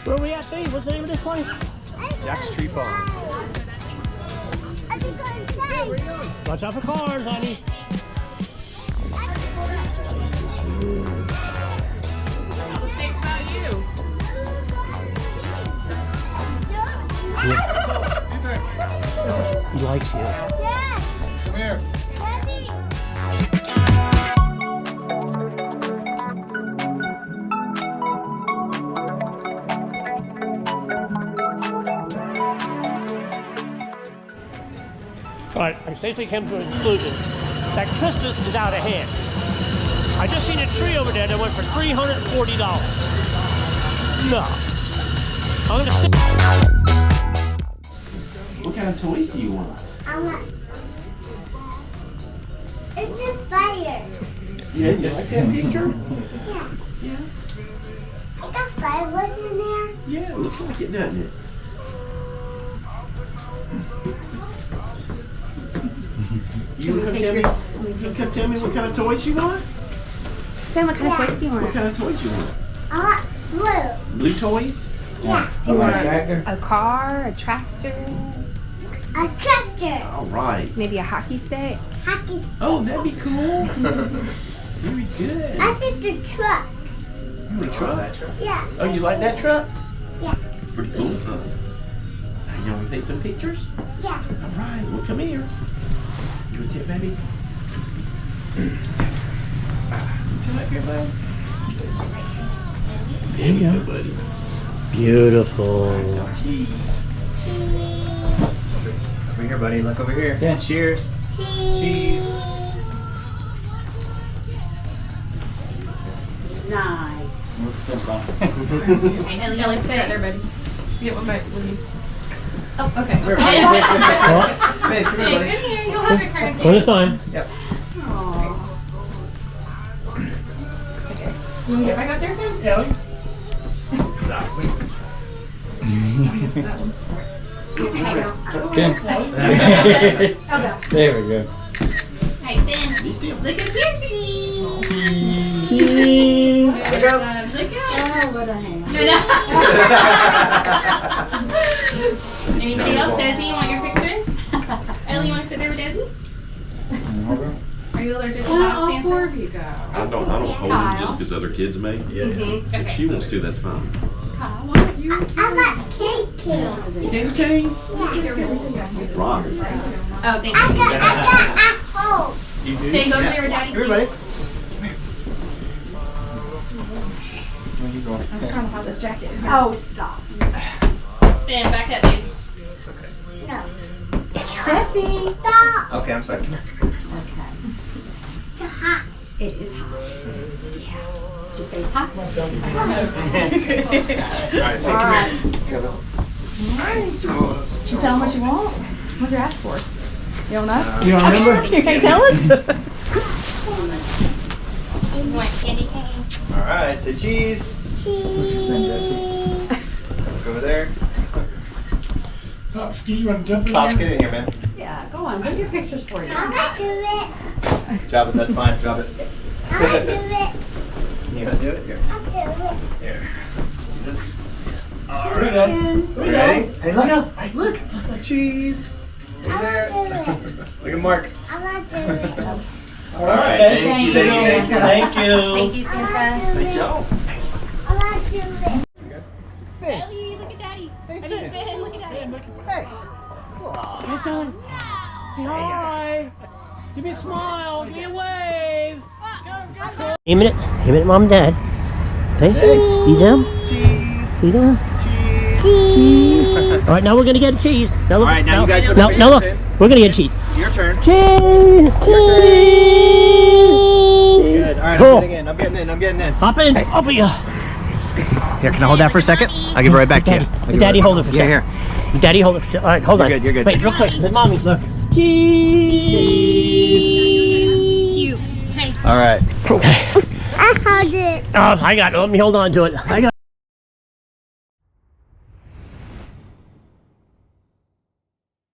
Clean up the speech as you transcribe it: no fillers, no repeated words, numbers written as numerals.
Where are we at, Dave? What's the name of this place? Jack's Tree Farm. Watch out for cars, honey. He likes you. Come here. Alright, I safely came to a conclusion that Christmas is out of hand. I just seen a tree over there that went for $340. No. I'm gonna sit. What kind of toys do you want? I want. It's a fire. Yeah, you like that picture? Yeah. I got fireworks in there. Yeah, it looks like it, doesn't it? You wanna come tell me what kind of toys you want? Sam, what kind of toys do you What want? kind of toys you want? I want blue. Blue toys? Yeah. Do you want a car, a tractor, A tractor. All right. maybe a hockey stick? Hockey stick. Oh, that'd be cool. Very good. That's just the truck. You want a truck? Yeah. Oh, you like that truck? Yeah. Pretty cool, huh? You want to take some pictures? Yeah. All right, well, come here. You want to sit, baby? Come up here, bud. There you go, buddy. Beautiful. Cheese. Cheese. Over here, buddy. Look over here. Yeah. Cheers. Cheese. Nice. And Ellie, stay right there, baby. Get one back with you. Oh, okay. Here, Hey, Hey, come here, buddy. come here. You'll have your turn One at a too. time. Yep. You want to get back up there, Finn? Ellie? There we go. Hey, Finn. Be still. Look at your cheese. Cheese. Look out. Look out. Oh, what a hand. Anybody else? Desi, you want your picture? Ellie, you want to sit there with Desi? Are you allergic to hot, Santa? I don't hold them just because other kids may. Yeah. If she wants to, that's fine. I got cake. Candy canes? Rock. Oh, thank I you. got apple. You do? Stay, go over there with Daddy. Here, buddy. I was trying to have this jacket. Oh, stop. Finn, back up, baby. No. Jessie. Stop. Okay, I'm sorry. Okay. It's hot. It is hot. Yeah. Is your face hot? All right, All right. So, You tell them what you want. What do you ask for? You don't know? You don't remember? You can't tell us? You want candy cane? all right, say cheese. cheese. Look over there. Pops, you want to jump in Pops, get in here, man. Yeah, go on. Bring your pictures for you. I'm gonna do it. Drop it. That's fine. Drop it. I'm gonna do it. You gonna do it? Here. I'll do it. Here. Let's do this. Here we go. Ready? Hey, look. Look. Cheese. Over I'm there. gonna do it. Look at Mark. I'm gonna do it. All right. Thank you. Thank you. Thank you. Thank you, Santa. I'm gonna do it. I'm gonna do it. Ellie, look at Daddy. I mean, Finn, look at Daddy. Hey. Get done. Hi. Give me a smile. Give me a wave. Hey, a minute. Hey, a minute, Mom and Dad. Thanks. See them? Cheese. See them? Cheese. All right, now we're gonna get cheese. Now look. All right, now you guys. Now look. We're gonna get cheese. Your turn. Cheese. Good. All right, Cool. I'm getting in. Hop in. Over you. Here, can I hold that for a second? I'll give it right back to you. Daddy, hold it for a Yeah, second. here. Daddy, hold it for a second. All right, hold on. You're good. Wait, real quick. Let Mommy. Look. Cheese. Cute. Hey. All right. Okay. I hold it. Oh, I got it. Let me hold on to it. I got